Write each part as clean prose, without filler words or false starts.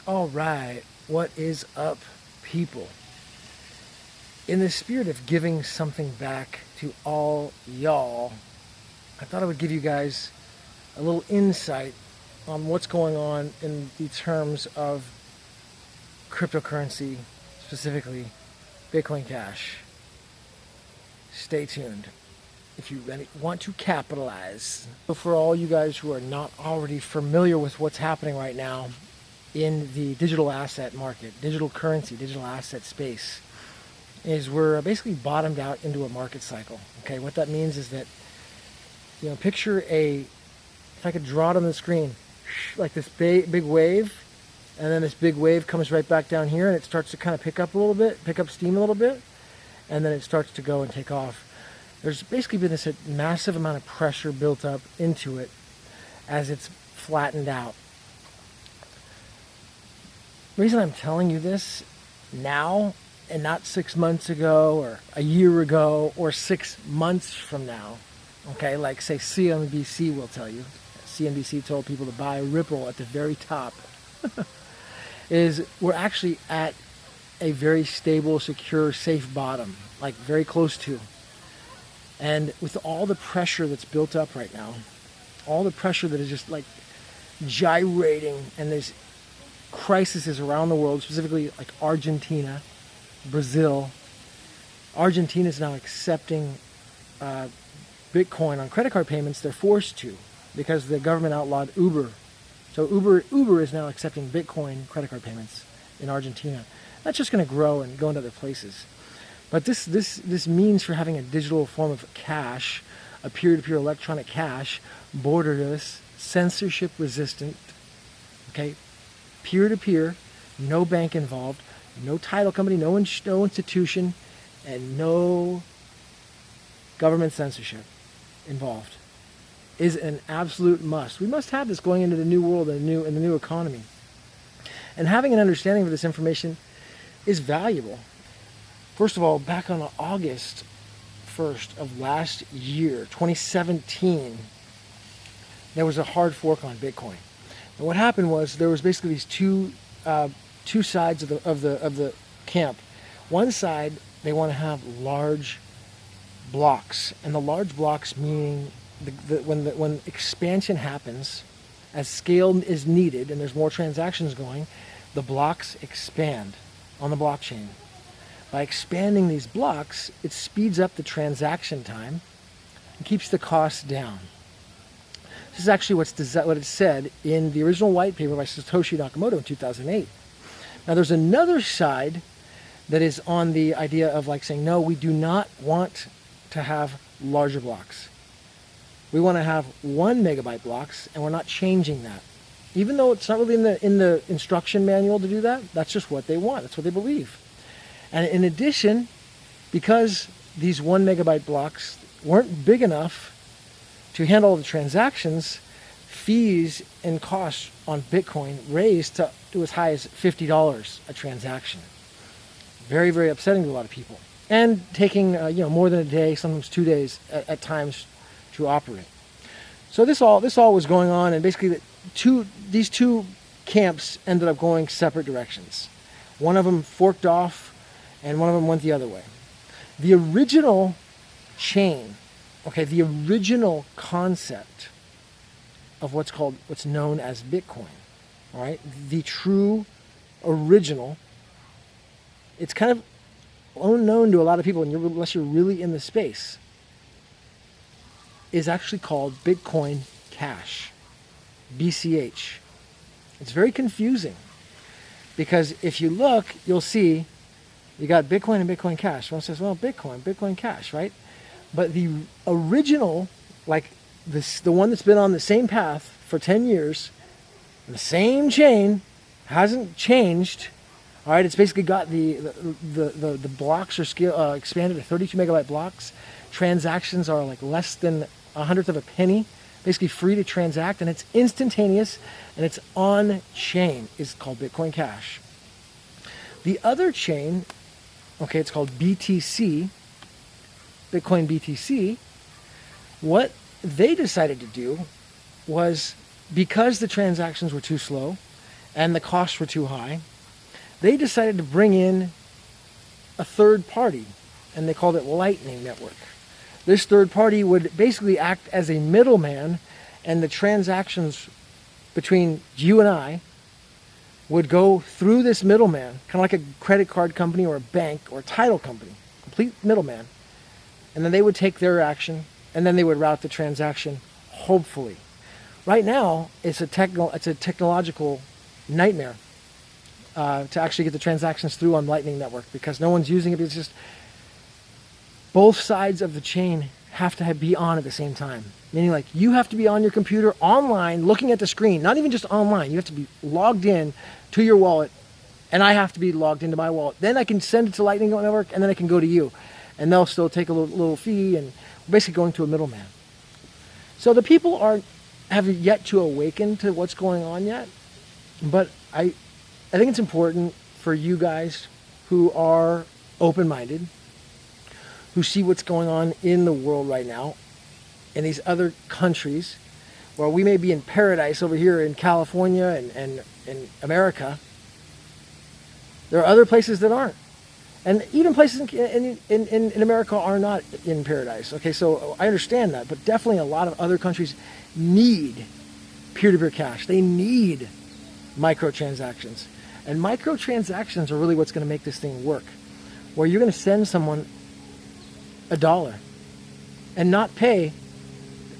All right, what is up, people? In the spirit of giving something back to all y'all, I thought I would give you guys a little insight on what's going on in the terms of cryptocurrency, specifically Bitcoin Cash. Stay tuned if you really want to capitalize. So for all you guys who are not already familiar with what's happening right now in the digital asset market, digital currency, digital asset space, is we're basically bottomed out into a market cycle. Okay, what that means is that, picture if I could draw it on the screen, like this big wave, and then this big wave comes right back down here, and it starts to kind of pick up steam a little bit, and then it starts to go and take off. There's basically been this massive amount of pressure built up into it as it's flattened out. The reason I'm telling you this now and not 6 months ago or a year ago or 6 months from now, okay, like say CNBC will tell you, CNBC told people to buy Ripple at the very top, is we're actually at a very stable, secure, safe bottom, like very close to. And with all the pressure that's built up right now, all the pressure that is just like gyrating, and there's crises around the world, specifically like Argentina, Brazil. Argentina is now accepting Bitcoin on credit card payments. They're forced to because the government outlawed Uber. So Uber is now accepting Bitcoin credit card payments in Argentina. That's just going to grow and go into other places. But this means for having a digital form of cash, a peer-to-peer electronic cash, borderless, censorship resistant, okay, peer-to-peer, no bank involved, no title company, no institution, and no government censorship involved, is an absolute must. We must have this going into the new world and the new economy. And having an understanding of this information is valuable. First of all, back on August 1st of last year, 2017, there was a hard fork on Bitcoin. And what happened was there was basically these two sides of the camp. One side, they want to have large blocks, and the large blocks meaning when expansion happens, as scale is needed and there's more transactions going, the blocks expand on the blockchain. By expanding these blocks, it speeds up the transaction time and keeps the costs down. This is actually what it said in the original white paper by Satoshi Nakamoto in 2008. Now there's another side that is on the idea of like saying, no, we do not want to have larger blocks. We want to have 1 megabyte blocks, and we're not changing that. Even though it's not really in the instruction manual to do that, that's just what they want. That's what they believe. And in addition, because these 1 megabyte blocks weren't big enough to handle all the transactions, fees and costs on Bitcoin raised to as high as $50 a transaction. Very, very upsetting to a lot of people. And taking more than a day, sometimes 2 days at times to operate. So this all was going on, and basically these two camps ended up going separate directions. One of them forked off, and one of them went the other way. The original chain, okay, the original concept of what's known as Bitcoin, all right, the true original, it's kind of unknown to a lot of people, unless you're really in the space, is actually called Bitcoin Cash, BCH. It's very confusing because if you look, you'll see you got Bitcoin and Bitcoin Cash. One says, well, Bitcoin Cash, right? But the original, like the one that's been on the same path for 10 years, the same chain, hasn't changed. All right, it's basically got the blocks are expanded to 32 megabyte blocks. Transactions are like less than 1/100 of a penny, basically free to transact, and it's instantaneous, and it's on chain. It's called Bitcoin Cash. The other chain, okay, it's called BTC, Bitcoin BTC. What they decided to do was, because the transactions were too slow and the costs were too high, they decided to bring in a third party, and they called it Lightning Network. This third party would basically act as a middleman, and the transactions between you and I would go through this middleman, kind of like a credit card company or a bank or a title company, complete middleman. And then they would take their action, and then they would route the transaction, hopefully. Right now, it's a technological nightmare to actually get the transactions through on Lightning Network because no one's using it. It's just both sides of the chain have to be on at the same time. Meaning, like, you have to be on your computer online looking at the screen, not even just online. You have to be logged in to your wallet, and I have to be logged into my wallet. Then I can send it to Lightning Network, and then I can go to you. And they'll still take a little fee, and we're basically going to a middleman. So the people have yet to awaken to what's going on yet. But I think it's important for you guys who are open-minded, who see what's going on in the world right now, in these other countries, where we may be in paradise over here in California and in America. There are other places that aren't. And even places in America are not in paradise. Okay, so I understand that, but definitely a lot of other countries need peer-to-peer cash. They need microtransactions. And microtransactions are really what's going to make this thing work. Where you're going to send someone $1 and not pay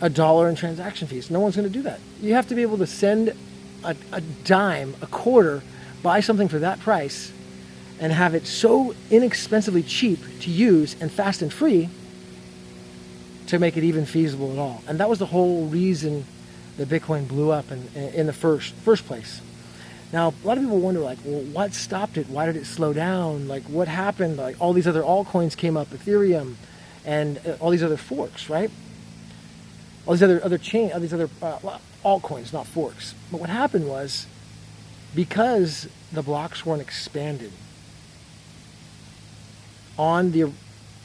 $1 in transaction fees. No one's going to do that. You have to be able to send a dime, a quarter, buy something for that price, and have it so inexpensively cheap to use and fast and free to make it even feasible at all. And that was the whole reason that Bitcoin blew up in the first place. Now, a lot of people wonder, like, well, what stopped it? Why did it slow down? Like, what happened? Like, all these other altcoins came up, Ethereum, and all these other forks, right? All these other altcoins, not forks. But what happened was, because the blocks weren't expanded on the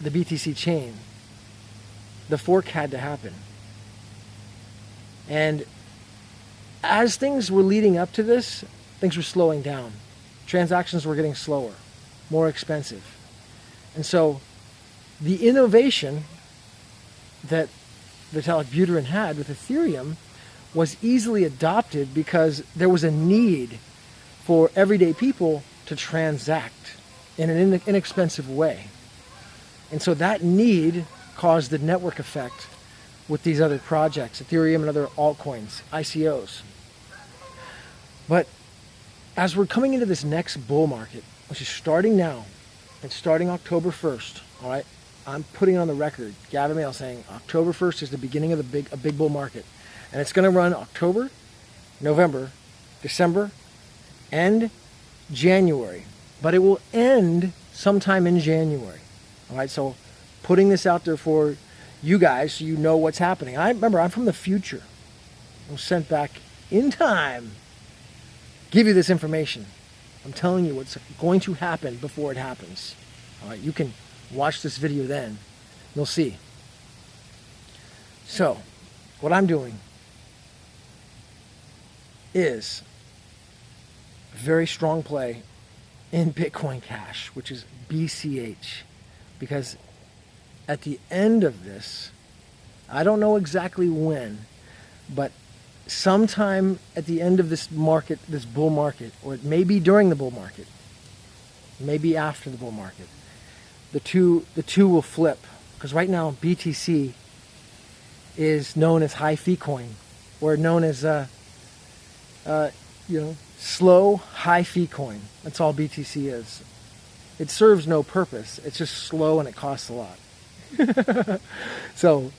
BTC chain, the fork had to happen. And as things were leading up to this, things were slowing down. Transactions were getting slower, more expensive. And so the innovation that Vitalik Buterin had with Ethereum was easily adopted because there was a need for everyday people to transact in an inexpensive way. And so that need caused the network effect with these other projects, Ethereum and other altcoins, ICOs. But as we're coming into this next bull market, which is starting now, it's starting October 1st, all right? I'm putting it on the record, Gavin Mehl, saying October 1st is the beginning of a big bull market. And it's going to run October, November, December, and January. But it will end sometime in January. All right, so putting this out there for you guys so you know what's happening. I'm from the future. I was sent back in time. Give you this information. I'm telling you what's going to happen before it happens. All right, you can watch this video then. You'll see. So, what I'm doing is a very strong play in Bitcoin Cash, which is BCH. Because at the end of this, I don't know exactly when, but sometime at the end of this market, this bull market, or it may be during the bull market, maybe after the bull market, the two will flip. Because right now BTC is known as high fee coin, or known as slow high fee coin. That's all BTC is. It serves no purpose. It's just slow and it costs a lot. So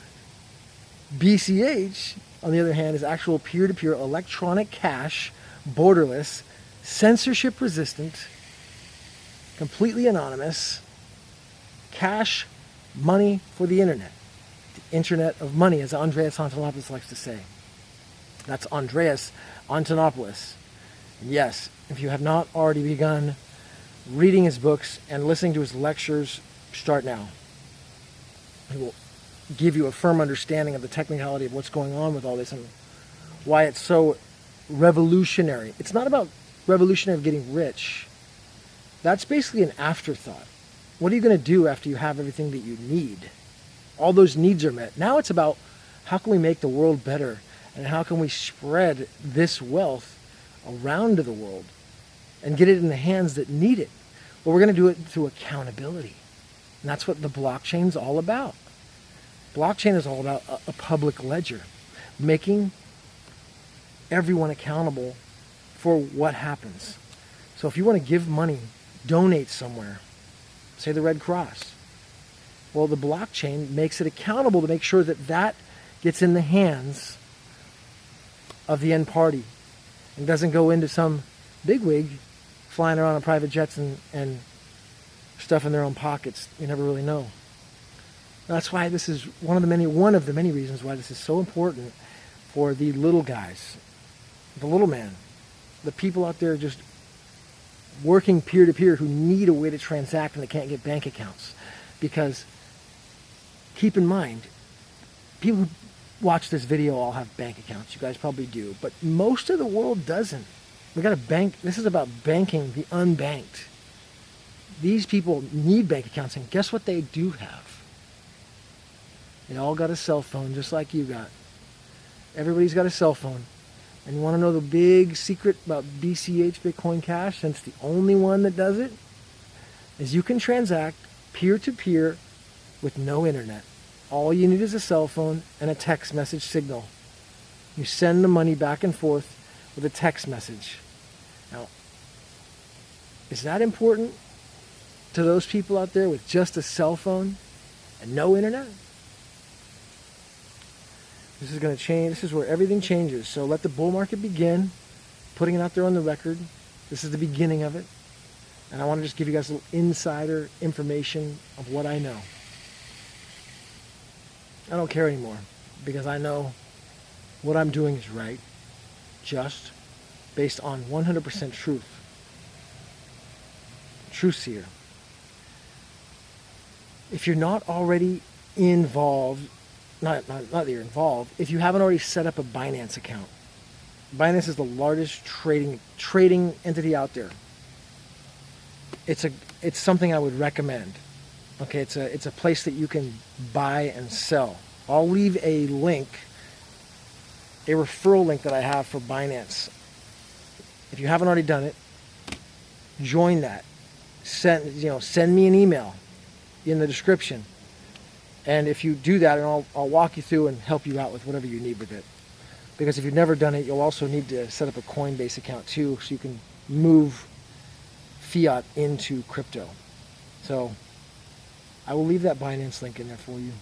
BCH, on the other hand, is actual peer-to-peer electronic cash, borderless, censorship resistant, completely anonymous, cash money for the internet. The internet of money, as Andreas Antonopoulos likes to say. That's Andreas Antonopoulos. And yes, if you have not already begun reading his books and listening to his lectures, start now. He will give you a firm understanding of the technicality of what's going on with all this and why it's so revolutionary. It's not about revolutionary of getting rich, that's basically an afterthought. What are you going to do after you have everything that you need? All those needs are met. Now it's about how can we make the world better, and how can we spread this wealth around the world and get it in the hands that need it. Well, we're going to do it through accountability. And that's what the blockchain's all about. Blockchain is all about a public ledger, making everyone accountable for what happens. So if you want to give money, donate somewhere, say the Red Cross, well, the blockchain makes it accountable to make sure that that gets in the hands of the end party and doesn't go into some bigwig flying around on private jets and stuff in their own pockets. You never really know. That's why this is one of the many reasons why this is so important for the little guys, the little man, the people out there just working peer-to-peer who need a way to transact and they can't get bank accounts. Because keep in mind, people who watch this video all have bank accounts. You guys probably do. But most of the world doesn't. We got to bank. This is about banking the unbanked. These people need bank accounts, and guess what they do have? They all got a cell phone, just like you got. Everybody's got a cell phone. And you want to know the big secret about BCH, Bitcoin Cash, since the only one that does it, is you can transact peer-to-peer with no internet. All you need is a cell phone and a text message signal. You send the money back and forth with a text message. Now, is that important to those people out there with just a cell phone and no internet? This is going to change. This is where everything changes. So let the bull market begin, putting it out there on the record. This is the beginning of it. And I want to just give you guys a little insider information of what I know. I don't care anymore because I know what I'm doing is right, just, based on 100% truth. Truth's here. If you're not already involved, not that you're involved, if you haven't already set up a Binance account, Binance is the largest trading entity out there. It's something I would recommend. Okay, it's a place that you can buy and sell. I'll leave a link, a referral link that I have for Binance. If you haven't already done it, join that. Send me an email in the description. And if you do that, and I'll walk you through and help you out with whatever you need with it. Because if you've never done it, you'll also need to set up a Coinbase account too, so you can move fiat into crypto. So I will leave that Binance link in there for you.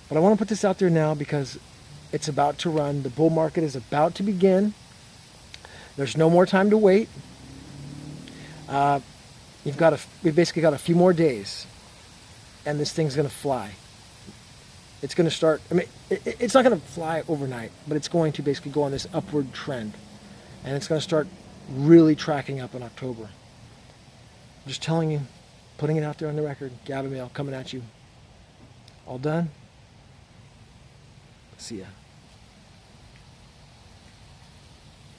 But I want to put this out there now because it's about to run. The bull market is about to begin. There's no more time to wait. We've basically got a few more days, and this thing's going to fly. It's going to start. I mean, it's not going to fly overnight, but it's going to basically go on this upward trend, and it's going to start really tracking up in October. I'm just telling you, putting it out there on the record. Gavin Mehl coming at you. All done? See ya.